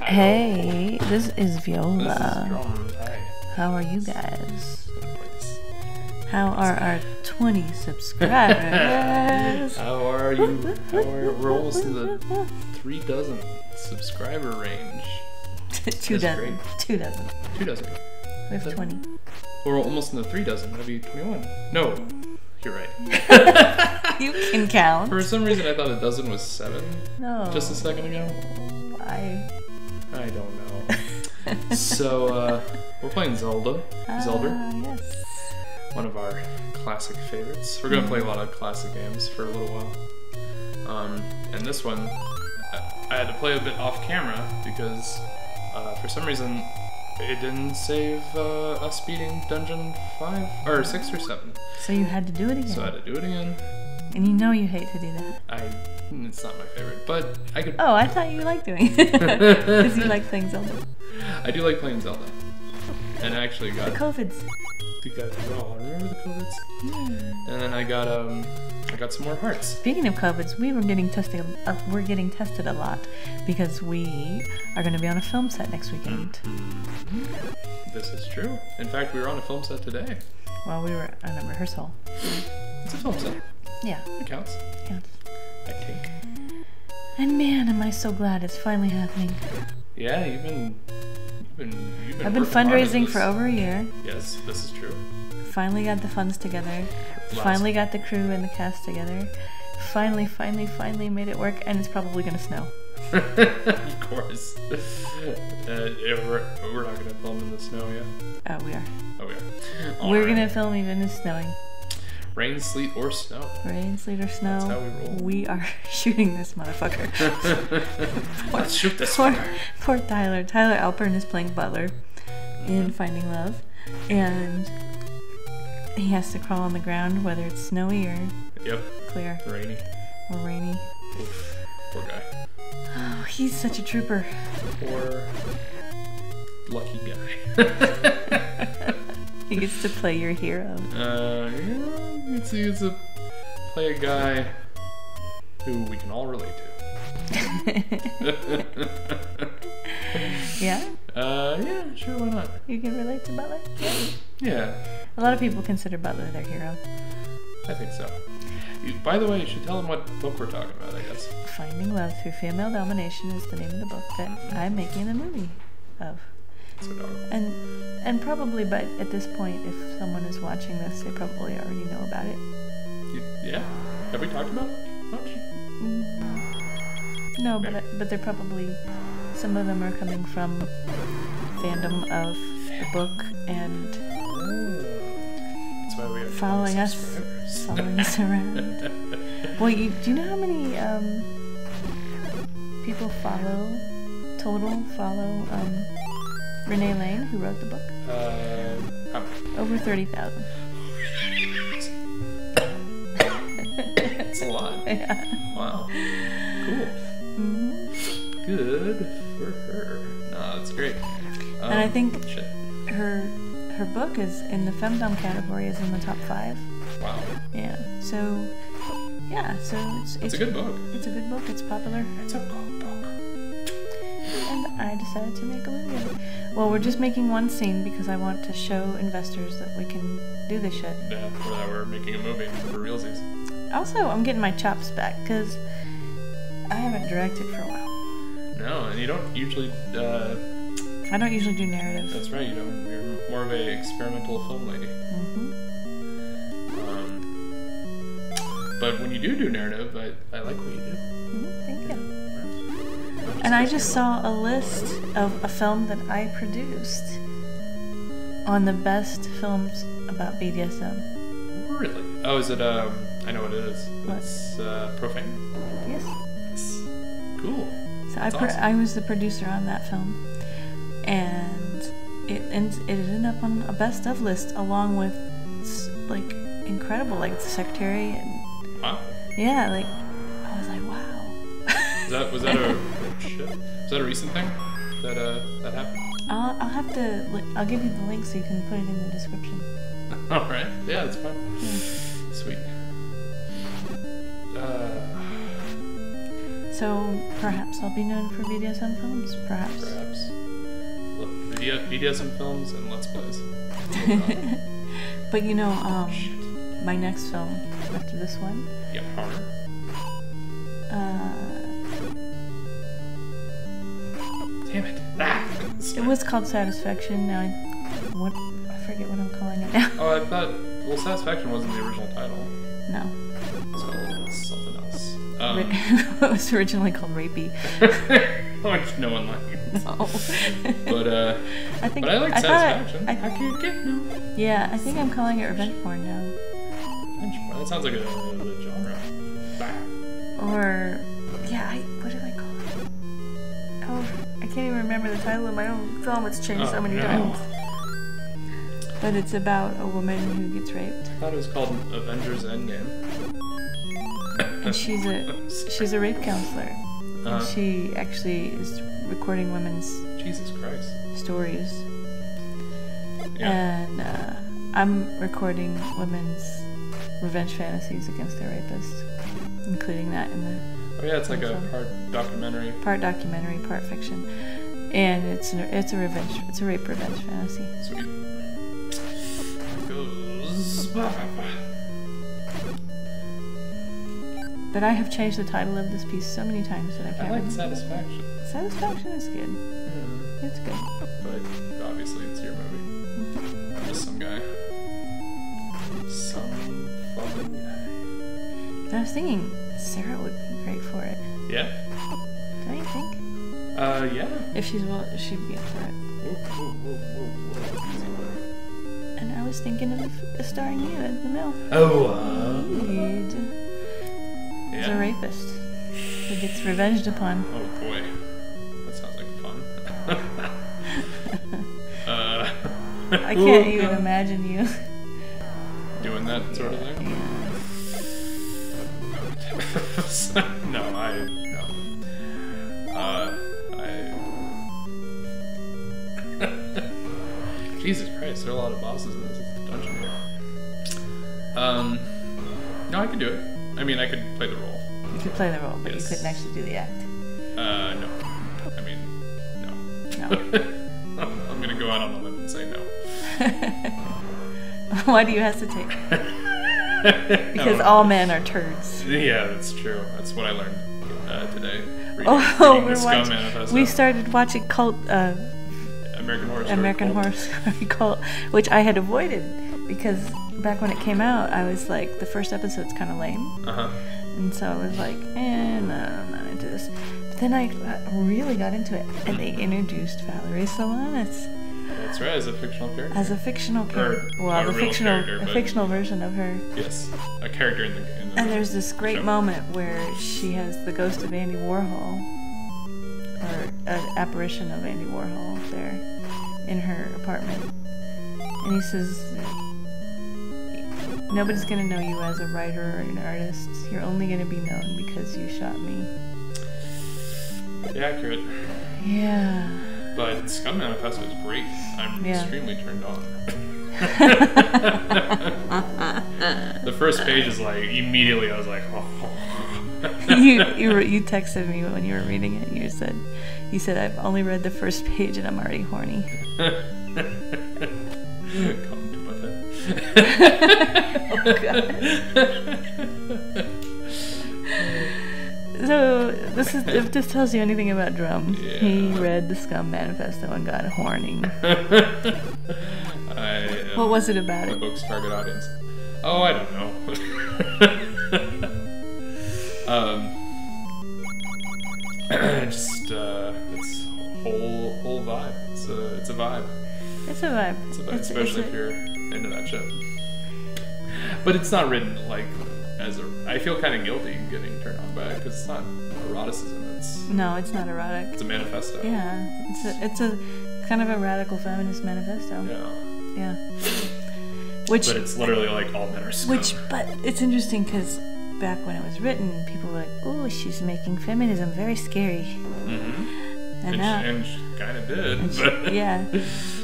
Hey, this is Viola. This is Drum. Hi. How are you guys? How are our 20 subscribers? How are you? We're almost in the 3 dozen subscriber range. 2 dozen. 2 dozen. 2 dozen. We have 20. We're almost in the 3 dozen. That'd be 21. No, you're right. You can count. For some reason, I thought a dozen was 7. No. Just a second ago. Why? I don't know. So, we're playing Zelda. Yes. One of our classic favorites. We're gonna play a lot of classic games for a little while. And this one, I had to play a bit off camera because for some reason it didn't save us beating Dungeon 5 or 6 or 7. So you had to do it again. So I had to do it again. And you know you hate to do that. It's not my favorite, but I could. Oh, I thought you liked doing it because you like playing Zelda. I do like playing Zelda, and I actually got The COVIDs. remember the COVIDs? Yeah. And then I got some more hearts. Speaking of COVIDs, we're getting tested a lot because we are going to be on a film set next weekend. This is true. In fact, we were on a film set today. Well, we were on a rehearsal. It's a film set. Yeah. It counts. Counts. I think. And man, am I so glad it's finally happening. Yeah, you've been I've been fundraising for over a year. Yes, this is true. Finally got the funds together. Finally got the crew and the cast together. Finally made it work, and it's probably gonna snow. Of course. Yeah, we're not gonna film in the snow yet. Oh, we are. Oh, we are. We're gonna film even if it's snowing. Rain, sleet, or snow. Rain, sleet, or snow. That's how we roll. We are shooting this motherfucker. Let's shoot this fucker. Poor Tyler. Tyler Alpern is playing Butler in Finding Love, and he has to crawl on the ground whether it's snowy or clear. Rainy. Or rainy. Oof. Poor guy. Oh, he's such a trooper. Poor lucky guy. He gets to play your hero. He gets to play a guy who we can all relate to. Yeah? Yeah, sure, why not? You can relate to Butler? Yeah. A lot of people consider Butler their hero. I think so. By the way, you should tell them what book we're talking about, I guess. Finding Love Through Female Domination is the name of the book that I'm making a movie of. So And probably, but at this point, if someone is watching this, they probably already know about it. Yeah? Have we talked about it much? No, but they're probably, some of them are coming from fandom of the book and that's why we have following us around. Well, do you know how many people total follow Renee Lane, who wrote the book? How many? Over 30,000. That's a lot. Yeah. Wow. Cool. Good for her. No, that's great. And I think shit. her book is in the femdom category, is in the top 5. Wow. Yeah. So it's a good book. It's a good book. It's popular. It's a good book. And I decided to make a movie of it. Well, we're just making one scene because I want to show investors that we can do this shit. Yeah, for that we're making a movie for realsies. Also, I'm getting my chops back because I haven't directed for a while. No, and you don't usually. I don't usually do narrative. That's right. You don't. You're more of a experimental film lady. But when you do narrative, I like what you do. Thank you. And I just saw a list of a film that I produced on the best films about BDSM. Really? Oh, is it? I know what it is. What? It's Profane. Yes. Cool. So Awesome. I was the producer on that film, and it ended up on a best of list along with like incredible, like The Secretary and. Wow. Yeah, like I was like, wow. Was that a recent thing that happened? I'll have to. I'll give you the link so you can put it in the description. All right. Yeah, that's fine. Yeah. Sweet. So perhaps I'll be known for BDSM films. Perhaps. Look, BDSM films and Let's Plays. But you know, Shit. my next film after this one. Yeah, horror. Damn it. It was called Satisfaction. Now I forget what I'm calling it now. Oh, I thought. Well, Satisfaction wasn't the original title. No. So it's something else. It was originally called Rapey. Which no one liked. No. But I think I like Satisfaction. I can't get no. Yeah, I think I'm calling it revenge porn now. Revenge porn. That sounds like a genre. Or what did I call it? Oh, I can't even remember the title of my own film. It's changed so many times. But it's about a woman who gets raped. I thought it was called Avengers Endgame. And she's a rape counselor. And she actually is recording women's Jesus Christ stories. Yeah. And I'm recording women's revenge fantasies against their rapist, including that in the. Oh yeah, it's like a part documentary. Part documentary, part fiction, and it's a rape revenge fantasy. Sweet. Goes. But I have changed the title of this piece so many times that I can't. I like remember. Satisfaction. Satisfaction is good. It's good. But obviously, it's your movie. I'm just some guy. Some fucking guy. I was thinking Sarah would be great for it. Yeah. Don't you think? Yeah. If she'd be up for it. Whoa. Easy one. And I was thinking of starring you as the male. Oh. Lead. As a rapist who gets revenged upon. Oh boy. That sounds like fun. I can't even imagine you doing that sort of thing. No. Jesus Christ, there are a lot of bosses in this dungeon here. No, I could do it. I mean, I could play the role. You could play the role, but Yes. you couldn't actually do the act. No. I mean, no. I'm gonna go out on a limb and say no. Why do you hesitate? Because all men are turds. Yeah, that's true. That's what I learned today. We're watching. We started watching American Horror Story Cult, which I had avoided because back when it came out, I was like, the first episode's kind of lame. And so I was like, no, I'm not into this. But then I really got into it, and they introduced Valerie Solanas. That's right, as a fictional character. As a fictional character. Well, a fictional version of her. Yes, a character in the And there's this great moment where she has the ghost of Andy Warhol, or an apparition of Andy Warhol there in her apartment. And he says, nobody's going to know you as a writer or an artist. You're only going to be known because you shot me. Pretty accurate. Yeah. But Scum Manifesto is great. I'm extremely turned on. The first page is like, immediately I was like, oh. You texted me when you were reading it. You said I've only read the first page and I'm already horny. Come to my bed. Oh god. So if this tells you anything about Drum, he read the Scum Manifesto and got horny. What was it about the it? book's target audience. Oh, I don't know. Just it's whole vibe. It's a vibe. It's a vibe. It's a vibe, especially if you're into that shit. But it's not written like as a. I feel kind of guilty getting turned on by it because it's not eroticism. No, it's not erotic. It's a manifesto. Yeah, it's a kind of a radical feminist manifesto. Yeah. But it's literally like all men are scum. But it's interesting because back when it was written, people were like, "Oh, she's making feminism very scary." Mm-hmm. And she kind of did.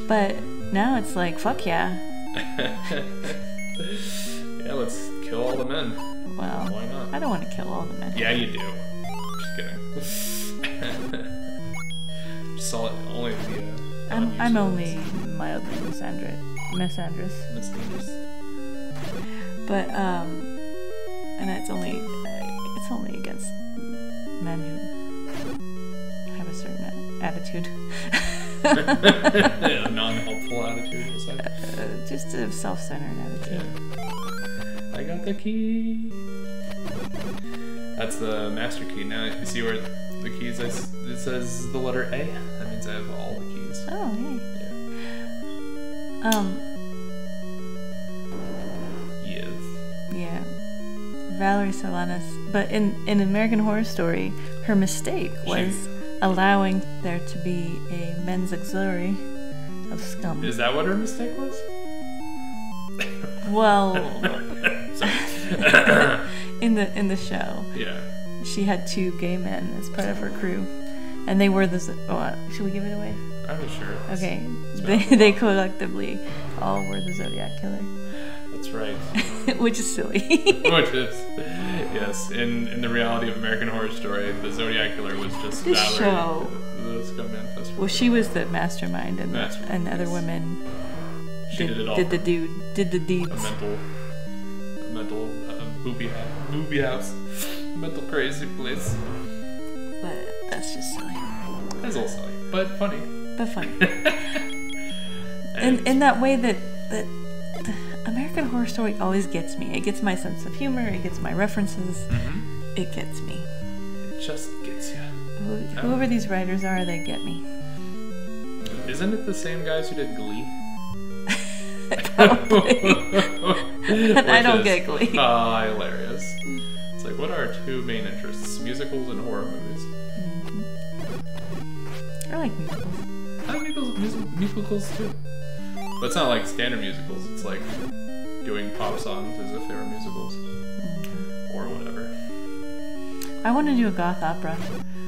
But now it's like, fuck yeah. Yeah, let's kill all the men. Well, why not? I don't want to kill all the men. Yeah, you do. kidding. Saw it only the. I'm only mildly misandrous. But and it's only against men who have a certain attitude. A non-helpful attitude, is that? Just a self-centered attitude. Yeah. I got the key. That's the master key. Now you see where the keys, it says the letter A. That means I have all the keys. Oh, yay. Yeah. Yes. Yeah. Valerie Solanas. But in American Horror Story, her mistake was allowing there to be a men's auxiliary of scum. Is that what her mistake was? Well, in the show, yeah, she had 2 gay men as part of her crew, and they were the. Oh, should we give it away? I'm not sure. Okay, they collectively all were the Zodiac Killer. That's right. Which is silly. Which is, yes. In the reality of American Horror Story, the Zodiac Killer was just This Valerie, show. the scum manifest. Well, she was the mastermind, and other women. She did it all. Did the deeds. A mental movie house, mental crazy place. But that's just silly. That's a little silly, but funny. But funny. in that way that American Horror Story always gets me. It gets my sense of humor. It gets my references. Mm-hmm. It gets me. It just gets you. Whoever these writers are, they get me. Isn't it the same guys who did Glee? But I don't get Glee. Hilarious. It's like, what are our 2 main interests? Musicals and horror movies. Mm-hmm. I like musicals. I like musicals too. But it's not like standard musicals. It's like doing pop songs as if they were musicals. Mm-hmm. Or whatever. I want to do a goth opera.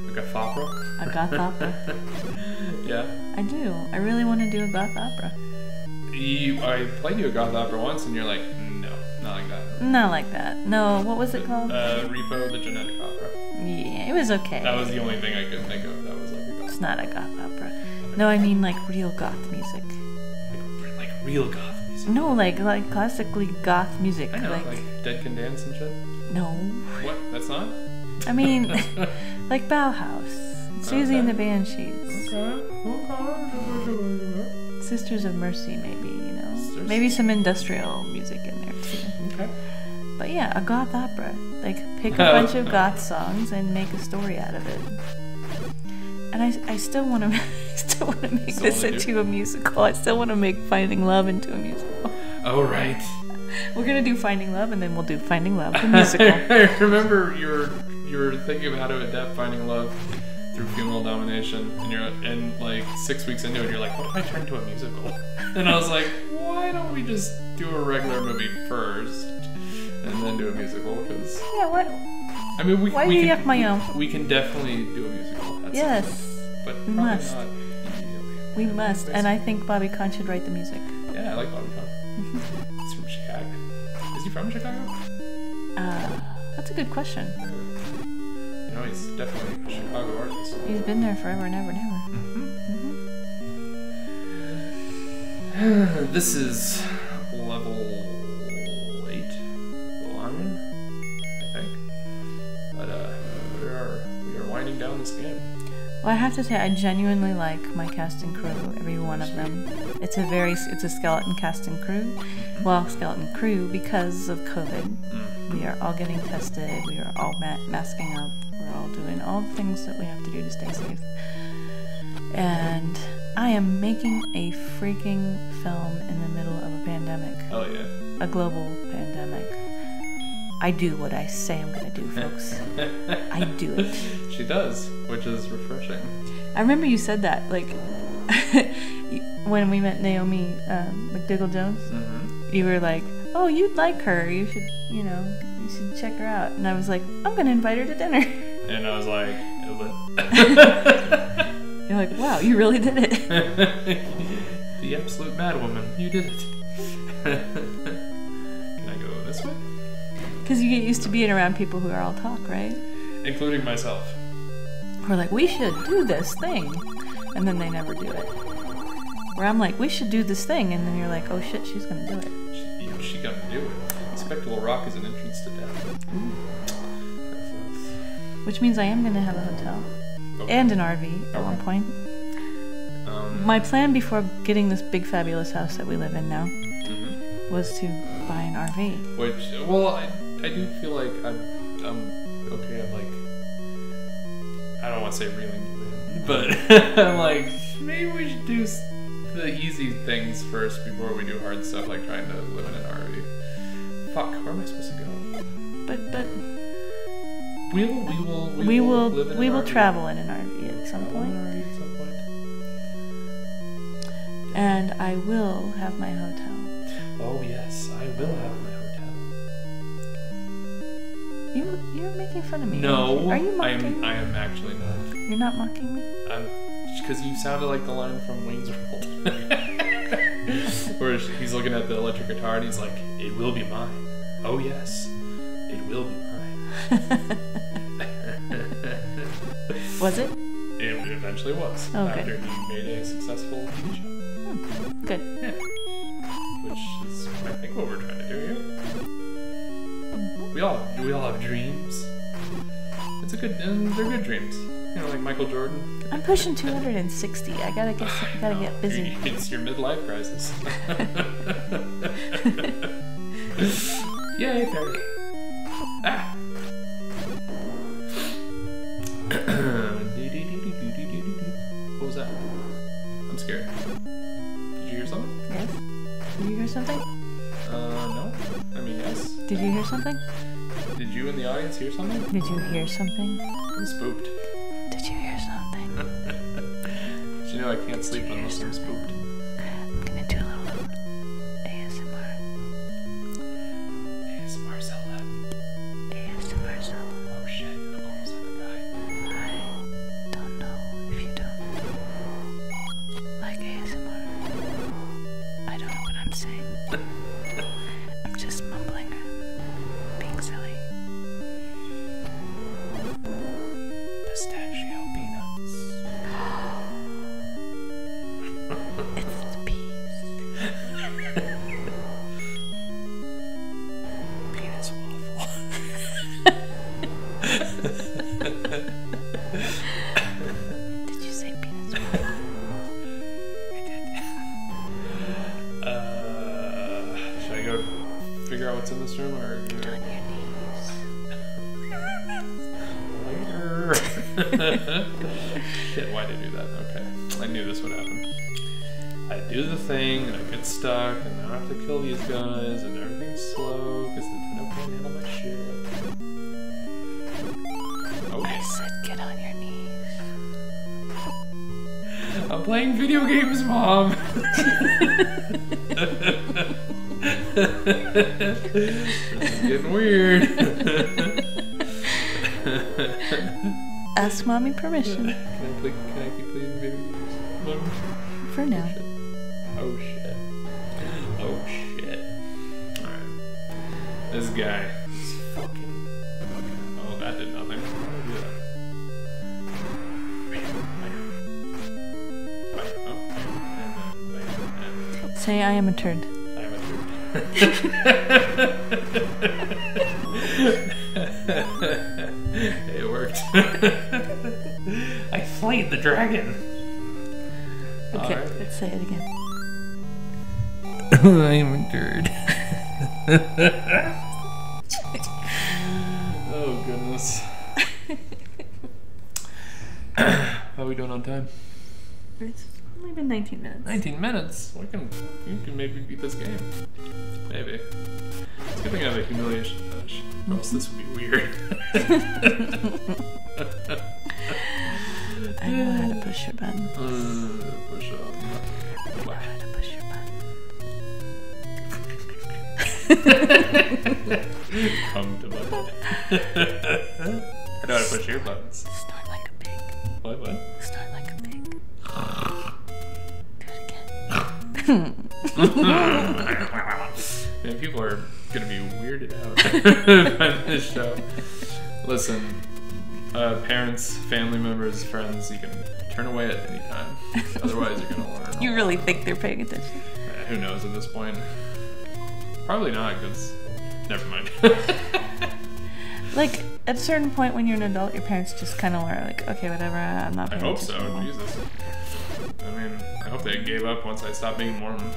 A goth opera? A goth opera. Yeah. I do. I really want to do a goth opera. I played you a goth opera once, and you're like, no, not like that. Not like that. No, what was it called? Repo, the Genetic Opera. Yeah, it was okay. That was the only thing I could think of that was like a goth. It's not a goth opera. No, I mean like real goth music. Like real goth music? No, like classically goth music. I know, like Dead Can Dance and shit? No. What? That's not? I mean, like Bauhaus. Susie and the Banshees. Okay. Sisters of Mercy, maybe, Maybe some industrial music in there, too. Okay. But yeah, a goth opera. Like, pick a bunch of goth songs and make a story out of it. And I still want to make this into a musical. I still want to make Finding Love into a musical. Oh, right. We're going to do Finding Love, and then we'll do Finding Love, the musical. I remember you were thinking of how to adapt Finding Love through female domination, and like 6 weeks into it, you're like, what if I turn to a musical? And I was like, why don't we just do a regular movie first, and then do a musical? Because what? I mean, we can definitely do a musical. Yes, but we must. Not immediately. We must, and I think Bobby Conn should write the music. Yeah, I like Bobby Conn. He's from Chicago. Is he from Chicago? That's a good question. No, he's definitely a Chicago artist. He's been there forever and ever and ever. Mm-hmm. This is level 8, the lion, I think. But we are winding down this game. Well, I have to say, I genuinely like my cast and crew, every one of them. It's a skeleton cast and crew. Well, skeleton crew because of COVID. We are all getting tested. We are all masking up. We're all doing all the things that we have to do to stay safe. And I am making a freaking film in the middle of a pandemic. Oh, yeah. A global pandemic. I do what I say I'm going to do, folks. I do it. She does, which is refreshing. I remember you said that, like, when we met Naomi McDougall-Jones. Mm-hmm. You were like, oh, you'd like her. You should check her out. And I was like, I'm going to invite her to dinner. And I was like, you're like, wow, you really did it. The absolute madwoman. You did it. Can I go this way? Because you get used to being around people who are all talk, right? Including myself. who are like, we should do this thing, and then they never do it. Where I'm like, we should do this thing, and then you're like, oh shit, she's gonna do it. She gonna do it. Spectacle Rock is an entrance to death. Ooh. Which means I am gonna have a hotel. Okay. And an RV at one point. My plan before getting this big fabulous house that we live in now was to buy an RV. Which, well, I do feel like I'm okay. I'm like, I don't want to say reeling you in, but I'm like, maybe we should do the easy things first before we do hard stuff like trying to live in an RV. Fuck, where am I supposed to go? But we will travel in an RV at some point. And I will have my hotel. Oh yes, I will have my hotel. You're making fun of me. No, are you mocking me? I am actually not. You're not mocking me? Because you sounded like the line from Wayne's World. Where he's looking at the electric guitar and he's like, "It will be mine. Oh yes, it will be mine." Was it? It eventually was. Oh, after good. he made a successful TV show. Good. Yeah. Which is, I think, what we're trying to do here. We all have dreams. They're good dreams. You know, like Michael Jordan. I'm pushing 260. I gotta get busy. It's your midlife crisis. Yay, 30. Ah. What was that? I'm scared. Did you hear something? Yes. Did you hear something? No. I mean, yes. Did you hear something? Did you in the audience hear something? Did you hear something? I'm spooked. Did you hear something? Did you know I can't sleep unless I'm spooked? I'm gonna do a little ASMR. ASMR Zelda. ASMR Zelda. Oh shit, I'm almost at the guy. I don't know if you don't like ASMR. I don't know what I'm saying. I'm just mumbling, being silly. Pistachio peanuts. It's the peas. Penis waffle. Did you say penis waffle? I did. Should I go figure out what's in this room or? On your Later. Shit, why'd I do that? Okay. I knew this would happen. I do the thing and I get stuck and now I have to kill these guys and everything's slow because Nintendo can't handle my shit. Okay. I said get on your knees. I'm playing video games, Mom! This is getting weird. Ask mommy permission. Can I keep playing video games, Mom? For now. Oh shit. Oh shit. Alright. This guy is fucking. Oh, that did nothing. How do I do that? Say I am a turd. I am a turd. It worked. I slayed the dragon. Okay, right. let's say it again. I am a turd. Oh goodness. How are we doing on time? It's only been 19 minutes. 19 minutes? You can maybe beat this game. Maybe. It's a good thing I have a humiliation fetish. Or else this would be weird. I know how to push your button. Push up. I know how to push your button. Come to my bed. I know how to push your buttons. Snort like a pig. What? Snort like a pig. Do it again. Man, people are gonna be weirded out by this show. Listen, Parents, family members, friends, you can turn away at any time. Otherwise, you're gonna learn. You really think they're paying attention? Who knows at this point? Probably not, because never mind. Like, at a certain point when you're an adult, your parents just kind of are like, okay, whatever, I'm not paying attention. I hope so, anymore. Jesus. I mean, I hope they gave up once I stopped being Mormon.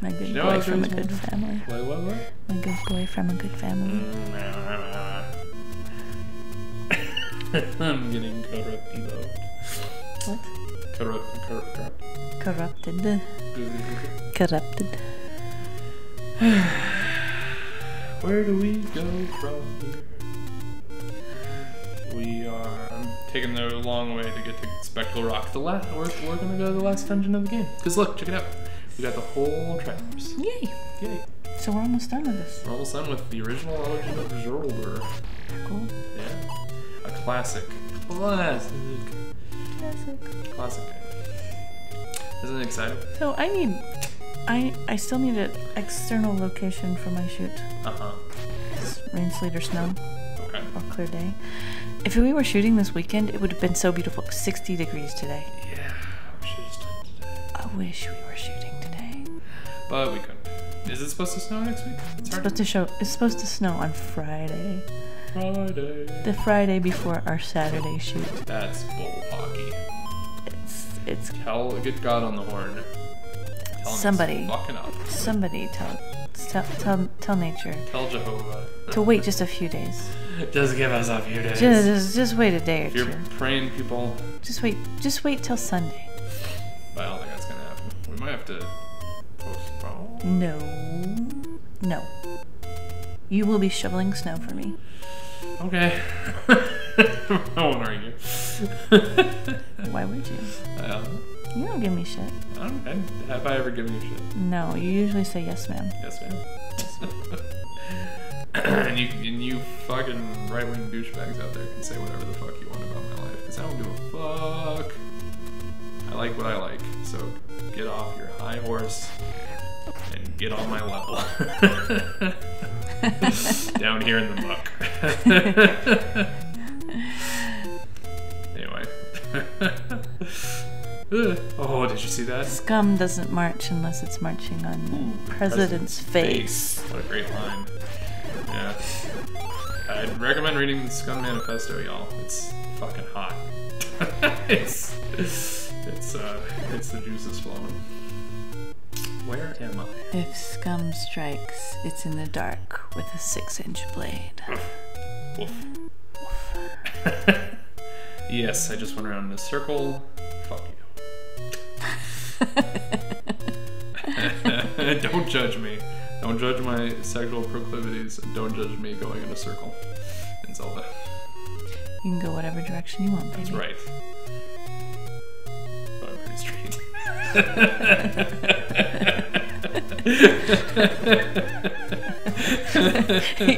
My good boy from a good family. What? My good boy from a good family. I'm getting corrupted. What? Corrupted. Corrupted. Where do we go from here? I'm taking the long way to get to Spectral Rock. We're gonna go to the last dungeon of the game. Cause look, check it out. We got the whole traps. Yay! So we're almost done with this. We're almost done with the original Legend of Hyrule. Cool. Yeah. A classic game. Isn't it exciting? So I still need an external location for my shoot. It's rain, sleet, or snow. Okay. Or clear day. If we were shooting this weekend, it would have been so beautiful. 60 degrees today. Yeah, we should have just done it today. I wish we were shooting today. But we couldn't. Is it supposed to snow next week? It's supposed to snow on Friday. Friday. The Friday before our Saturday shoot. That's bull hockey. It's Get God on the horn. Somebody fucking up. Somebody tell nature. Tell Jehovah. To wait just a few days. Just give us a few days. Just wait a day or two. If you're praying, people. Just wait till Sunday. But I don't think that's gonna happen. We might have to postpone. No. You will be shoveling snow for me. Okay. I won't argue. Why would you? I don't know. You don't give me shit. Have I ever given you shit? No, you usually say yes, ma'am. Yes, ma'am. and you fucking right-wing douchebags out there can say whatever the fuck you want about my life, because I don't give a fuck. I like what I like, so get off your high horse and get on my level. Down here in the muck. Anyway. Oh, did you see that? Scum doesn't march unless it's marching on President's face. What a great line. Yeah. I'd recommend reading the Scum Manifesto, y'all. It's fucking hot. it's the juices flowing. Where am I? If scum strikes, it's in the dark with a 6-inch blade. Woof. Yes, I just went around in a circle. Fuck you. Don't judge me. Don't judge my sexual proclivities. Don't judge me going in a circle in Zelda. You can go whatever direction you want, baby. That's right. But I'm pretty straight.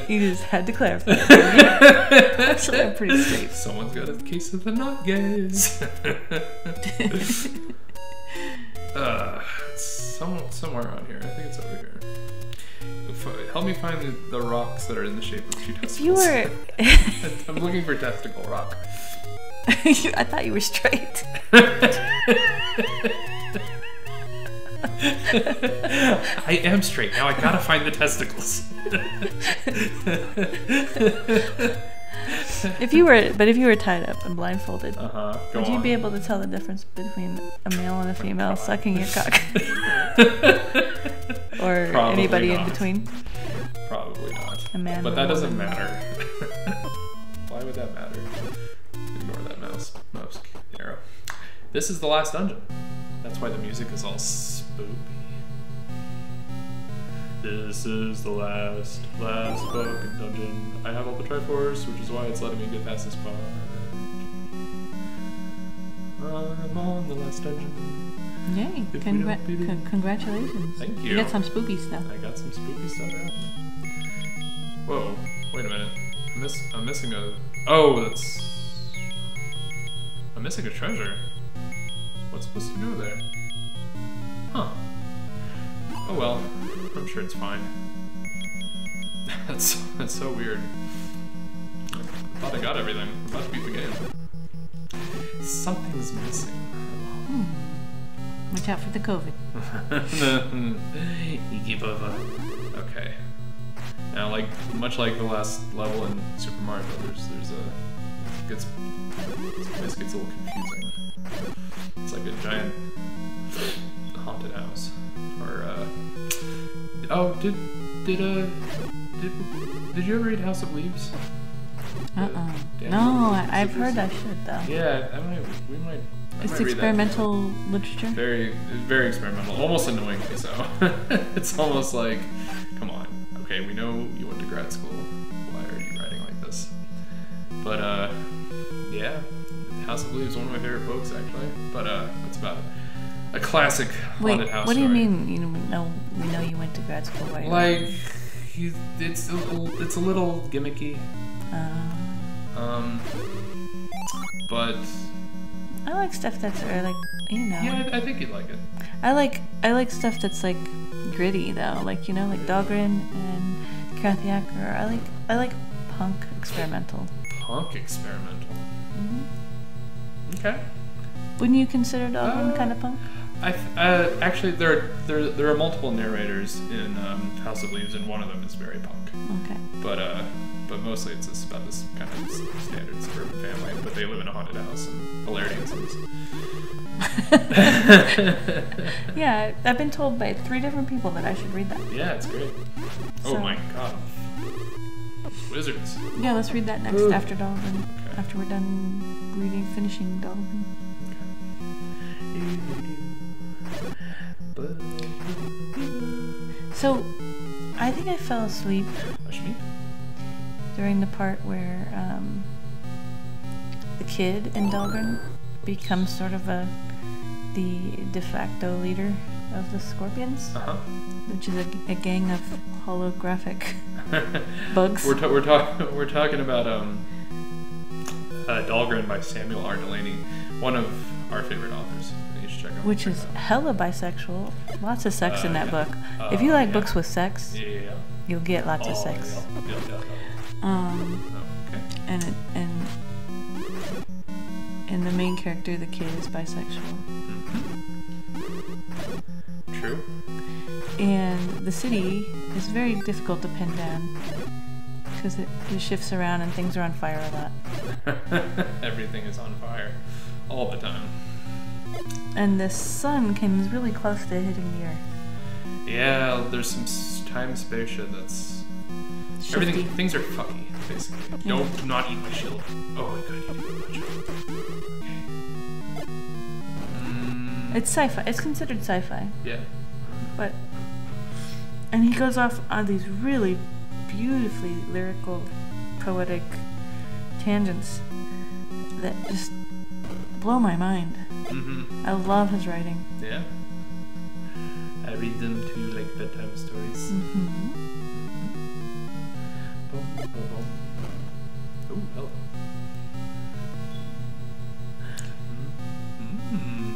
You just had to clarify. Actually, I'm pretty straight. Someone's got a case of the not gays. Somewhere around here. I think it's over here. Help me find the rocks that are in the shape of two testicles. If you were... I'm looking for testicle rock. I thought you were straight. I am straight. Now I gotta find the testicles. If you were tied up and blindfolded, would you on. be able to tell the difference between a male and a female sucking your cock? Or Probably anybody not. in between? Probably not. A man. But or that a doesn't woman. matter. Why would that matter? Ignore that mouse arrow. This is the last dungeon. That's why the music is all spoopy. This is the last fucking dungeon. I have all the Triforce, which is why it's letting me get past this part. I'm on the last dungeon. Yay! Congratulations. Thank you. You got some spooky stuff. I got some spooky stuff out. Whoa! Wait a minute. I'm missing a. Oh, that's. I'm missing a treasure. What's supposed to go there? Huh. Oh well. I'm sure it's fine. That's so weird. I thought I got everything. I'm about to beat the game. Something's missing. Watch out for the COVID. You keep over. Okay. Now, like much like the last level in Super Mario Brothers, there's a this place gets a little confusing. It's like a giant haunted house. Or oh, did you ever read House of Leaves? No, I've heard I should though. Yeah, we might. It's experimental literature. Very experimental, almost annoyingly so. It's almost like, come on, okay, we know you went to grad school. Why are you writing like this? But yeah, House of Leaves is one of my favorite books actually. But it's about a classic haunted house. What do you story. mean? We know you went to grad school. Why? Like, it's a little gimmicky. But I like stuff that's like, Yeah, I think you'd like it. I like stuff that's like gritty though, like like Dahlgren and Kathy Acker. I like punk experimental. Punk experimental. Okay. Wouldn't you consider Dahlgren kind of punk? Actually, there are multiple narrators in House of Leaves, and one of them is very punk. Okay. But mostly it's just about this kind of standard suburban family, but they live in a haunted house and hilarity ensues. Yeah, I've been told by 3 different people that I should read that. Yeah, it's great. Oh my god. Wizards. Yeah, let's read that next after Dahlgren. Okay. After we're done finishing Dahlgren. Okay. So, I think I fell asleep Ashmi? during the part where the kid in Dahlgren becomes sort of the de facto leader of the Scorpions, which is a gang of holographic bugs. We're talking about Dahlgren by Samuel R. Delaney, one of our favorite authors. You should check out. Which is hella bisexual. Lots of sex in that book. If you like books with sex, you'll get lots of sex. Okay. And the main character, the kid, is bisexual. True. And the city is very difficult to pin down because it shifts around and things are on fire a lot. Everything is on fire all the time. And the sun comes really close to hitting the earth. Yeah, there's some time spatial that's Shifty. Things are fucky, basically. Yeah. Do not eat my shield. Oh, I could eat my shield. Okay. It's sci-fi. It's considered sci-fi. Yeah. And he goes off on these really beautifully lyrical, poetic tangents that just blow my mind. I love his writing. Yeah. I read them too, like bedtime stories. Oh, hello.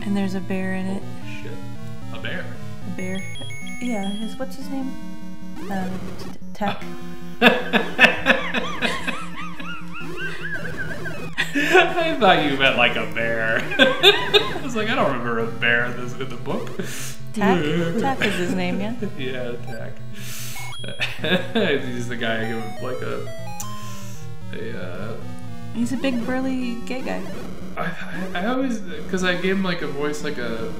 And there's a bear in it. Oh, shit. A bear? A bear. Yeah, what's his name? Tack. I thought you meant like a bear. I was like, I don't remember a bear in the book. Tack? Tack is his name, yeah? Yeah, Tack. He's the guy who, like He's a big burly gay guy. I always, because I gave him like a voice like a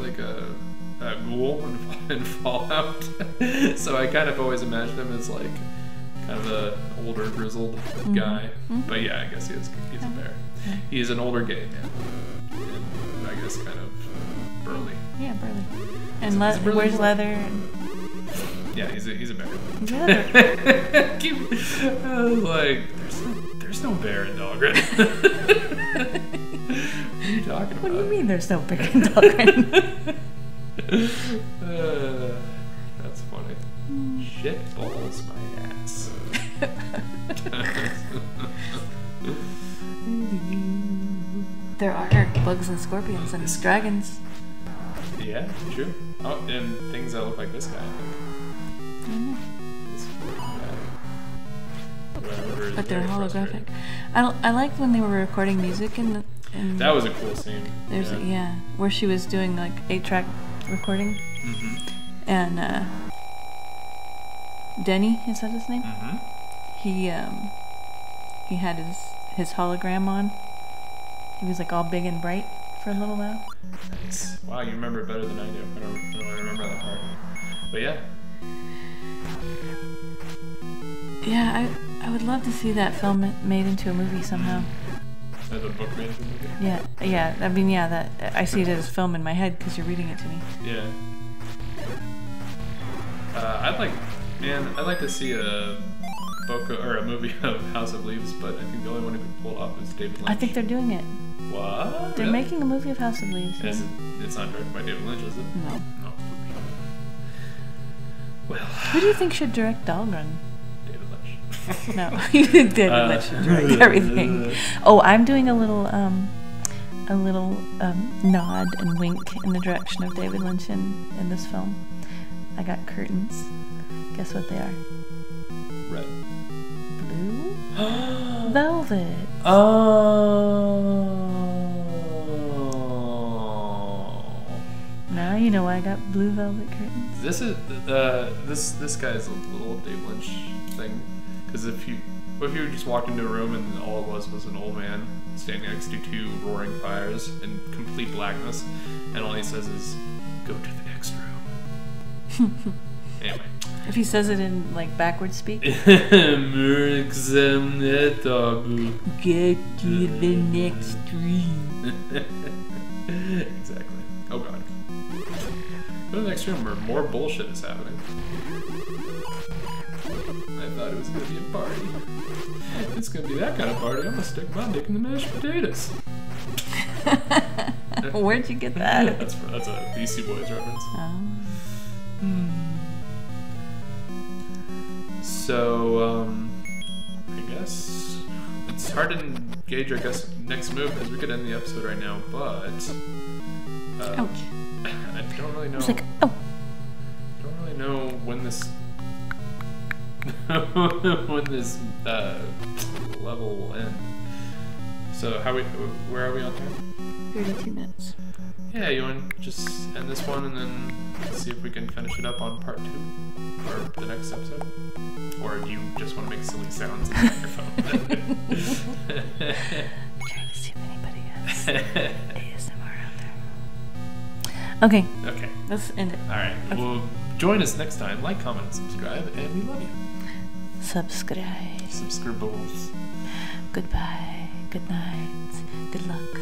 ghoul in Fallout, so I kind of always imagined him as like kind of a older grizzled guy. But yeah, I guess he's a bear. He's an older gay man, and I guess kind of burly. Yeah, burly. And wears leather. And... Yeah, he's a bear. Leather. I was like, there's no bear in Dahlgren. What are you talking about? What do you mean there's no bear in Dahlgren? That's funny. Shit balls my ass. There are bugs and scorpions and dragons. Yeah, true. Oh, and things that look like this guy, I think. This guy. whenever it's But they're very holographic. frustrating. I liked when they were recording music and That was a cool scene. there's where she was doing like 8-track recording. Mm-hmm. And Denny, is that his name? Mm-hmm. He had his hologram on. He was like all big and bright for a little while. Nice. Wow, you remember it better than I do. I don't remember that part. But yeah. Yeah, I would love to see that film made into a movie somehow. The book made into a movie? Yeah. I mean, that I see it as a film in my head because you're reading it to me. Yeah. I'd like to see a book or a movie of House of Leaves, but I think the only one who could pull it off is David Lynch. I think they're doing it. What? They're Really? making a movie of House of Leaves. Yeah. It's not directed by David Lynch, is it? No. No. Well. Who do you think should direct Dahlgren? David Lynch. No, you think David Lynch should direct everything. Oh, I'm doing a little nod and wink in the direction of David Lynch in this film. I got curtains. Guess what they are? Red. Blue? Velvet. Oh. Now you know why I got blue velvet curtains. This is this guy's a little David Lynch thing, because if you just walked into a room and all it was an old man standing next to two roaring fires in complete blackness, and all he says is, "Go to the next room." Anyway. If he says it in like backward speak. Get to the next room. Exactly. Oh god. Go to the next room where more bullshit is happening. I thought it was gonna be a party. It's gonna be that kind of party. I'm gonna stick my dick in the mashed potatoes. Where'd you get that? That's a Beastie Boys reference. Oh. So, I guess it's hard to gauge our next move because we could end the episode right now, but Ouch. I don't really know. It's like, oh. I don't really know when this level will end. So where are we on time? 32 minutes. Yeah, you want to just end this one and then see if we can finish it up on part 2 or the next episode? Or do you just want to make silly sounds in the microphone? Trying to see if anybody has ASMR out there. Okay. Okay. Let's end it. Alright. Okay. Well, join us next time. Like, comment, and subscribe, and we love you. Subscribe. Subscribbles. Goodbye. Good night. Good luck.